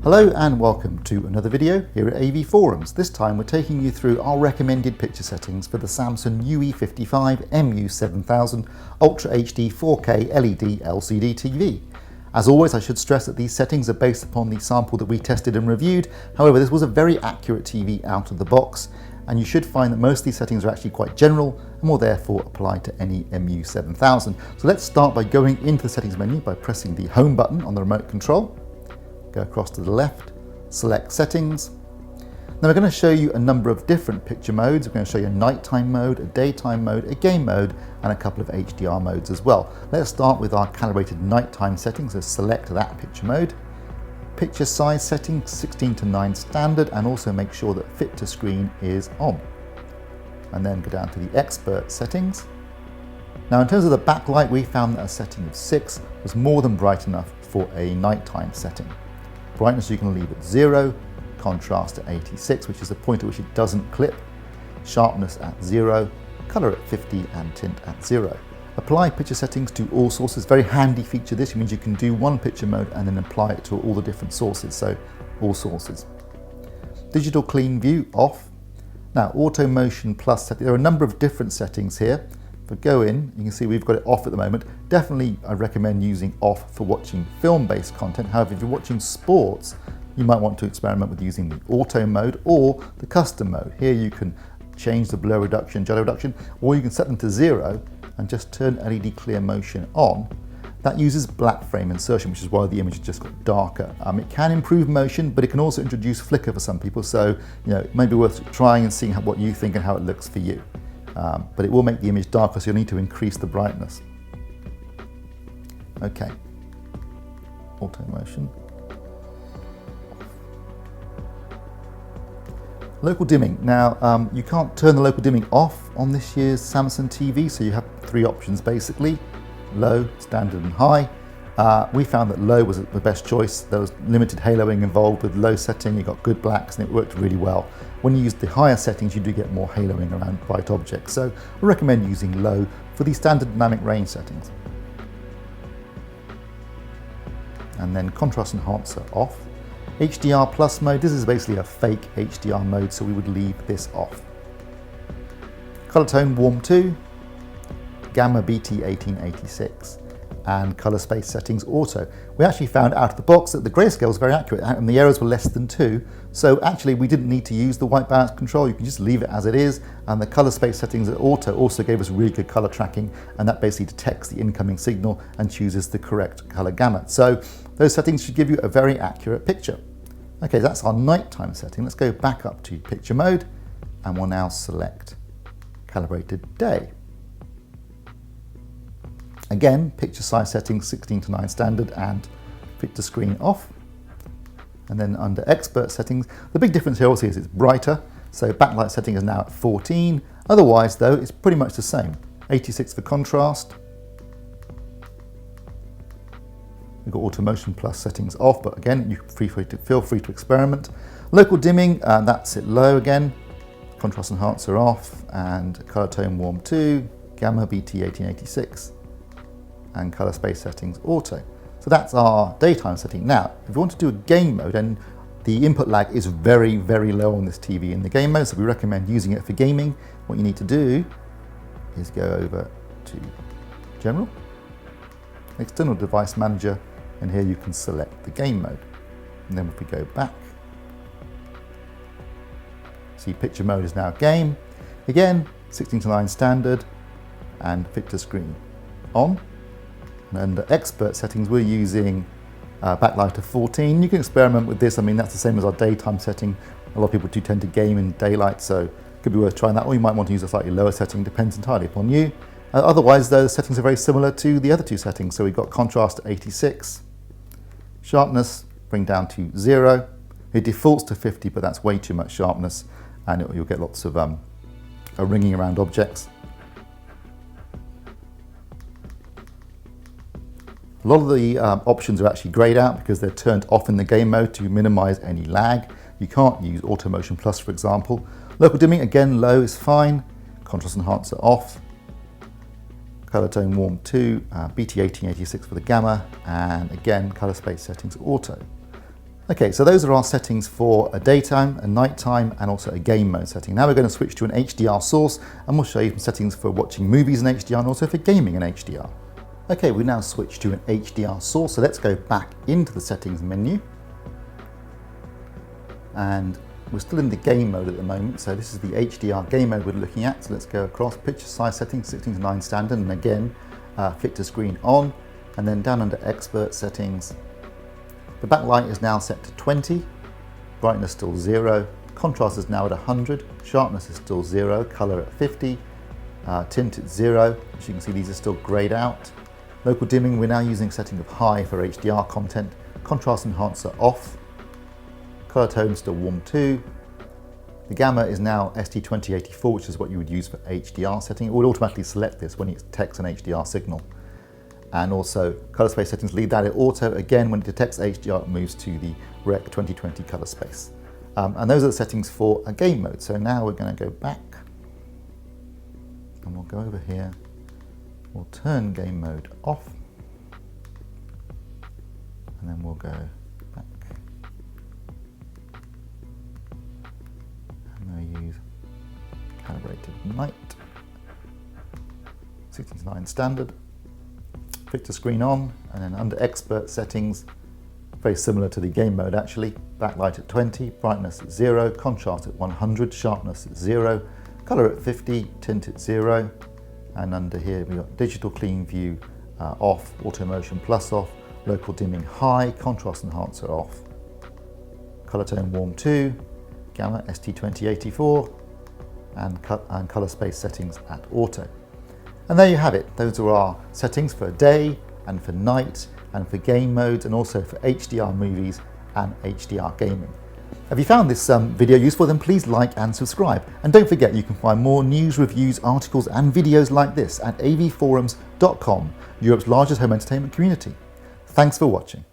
Hello and welcome to another video here at AV Forums. This time we're taking you through our recommended picture settings for the Samsung UE55 MU7000 Ultra HD 4K LED LCD TV. As always, I should stress that these settings are based upon the sample that we tested and reviewed. However, this was a very accurate TV out of the box, and you should find that most of these settings are actually quite general and will therefore apply to any MU7000. So let's start by going into the settings menu by pressing the home button on the remote control. Go across to the left, select settings. Now we're going to show you a number of different picture modes. We're going to show you a nighttime mode, a daytime mode, a game mode, and a couple of HDR modes as well. Let's start with our calibrated nighttime settings, so select that picture mode. Picture size settings 16:9 standard, and also make sure that fit to screen is on. And then go down to the expert settings. Now in terms of the backlight, we found that a setting of 6 was more than bright enough for a nighttime setting. Brightness you can leave at 0, contrast at 86, which is the point at which it doesn't clip, sharpness at 0, color at 50, and tint at 0. Apply picture settings to all sources. Very handy feature this. It means you can do one picture mode and then apply it to all the different sources, so all sources. Digital clean view off. Now auto motion plus setting. There are a number of different settings here. If I go in, you can see we've got it off at the moment. Definitely I recommend using off for watching film-based content. However, if you're watching sports, you might want to experiment with using the auto mode or the custom mode. Here you can change the blur reduction, shadow reduction, or you can set them to 0 and just turn LED clear motion on. That uses black frame insertion, which is why the image has just got darker. It can improve motion, but it can also introduce flicker for some people. So, it may be worth trying and seeing what you think and how it looks for you. But it will make the image darker, so you'll need to increase the brightness. Okay, auto motion. Local dimming. Now, you can't turn the local dimming off on this year's Samsung TV, so you have 3 options basically: low, standard, and high. We found that low was the best choice. There was limited haloing involved with low setting. You got good blacks and it worked really well. When you use the higher settings, you do get more haloing around bright objects. So I recommend using low for the standard dynamic range settings. And then contrast enhancer off. HDR plus mode, this is basically a fake HDR mode, so we would leave this off. Color tone warm 2, gamma BT 1886. And color space settings auto. We actually found out of the box that the grayscale was very accurate and the errors were less than 2. So actually we didn't need to use the white balance control. You can just leave it as it is. And the color space settings at auto also gave us really good color tracking, and that basically detects the incoming signal and chooses the correct color gamut. So those settings should give you a very accurate picture. Okay, that's our nighttime setting. Let's go back up to picture mode, and we'll now select calibrated day. Again, picture size settings 16:9 standard and fit to screen off. And then under expert settings, the big difference here also is it's brighter. So backlight setting is now at 14. Otherwise though, it's pretty much the same. 86 for contrast. We've got auto motion plus settings off, but again, feel free to experiment. Local dimming, that's at low again. Contrast enhancer off, and color tone warm 2, gamma BT 1886. And color space settings auto. So that's our daytime setting. Now, if you want to do a game mode, and the input lag is very, very low on this TV in the game mode, so we recommend using it for gaming. What you need to do is go over to General, External Device Manager, and here you can select the game mode. And then if we go back, see picture mode is now game. Again, 16:9 standard and fit to screen on. And under expert settings, we're using backlight of 14. You can experiment with this. That's the same as our daytime setting. A lot of people do tend to game in daylight, so it could be worth trying that. Or you might want to use a slightly lower setting, depends entirely upon you. Otherwise, though, the settings are very similar to the other 2 settings. So we've got contrast at 86, sharpness, bring down to 0. It defaults to 50, but that's way too much sharpness, and you'll get lots of ringing around objects. A lot of the options are actually grayed out because they're turned off in the game mode to minimize any lag. You can't use Auto Motion Plus, for example. Local dimming, again, low is fine. Contrast enhancer off. Color tone warm 2, BT 1886 for the gamma, and again, color space settings auto. Okay, so those are our settings for a daytime, a nighttime, and also a game mode setting. Now we're going to switch to an HDR source, and we'll show you some settings for watching movies in HDR and also for gaming in HDR. Okay, we now switch to an HDR source, so let's go back into the settings menu. And we're still in the game mode at the moment, so this is the HDR game mode we're looking at. So let's go across picture size settings, 16:9 standard, and again, fit to screen on, and then down under expert settings. The backlight is now set to 20, brightness still 0, contrast is now at 100, sharpness is still 0, color at 50, tint at 0. As you can see, these are still grayed out. Local dimming, we're now using a setting of high for HDR content, contrast enhancer off, color tone still warm 2. The gamma is now ST2084, which is what you would use for HDR setting. It will automatically select this when it detects an HDR signal. And also color space settings, leave that at auto. Again, when it detects HDR, it moves to the Rec 2020 color space. And those are the settings for a game mode. So now we're going to go back and we'll go over here. We'll turn game mode off. And then we'll go back. And we'll use calibrated night. 16:9 standard. Picture screen on, and then under expert settings, very similar to the game mode actually. Backlight at 20, brightness at 0, contrast at 100, sharpness at 0, color at 50, tint at 0, and under here we've got digital clean view off, auto motion plus off, local dimming high, contrast enhancer off, color tone warm 2, gamma ST2084, and color space settings at auto. And there you have it. Those are our settings for day and for night and for game modes and also for HDR movies and HDR gaming. If you found this video useful, then please like and subscribe. And don't forget, you can find more news, reviews, articles and videos like this at avforums.com, Europe's largest home entertainment community. Thanks for watching.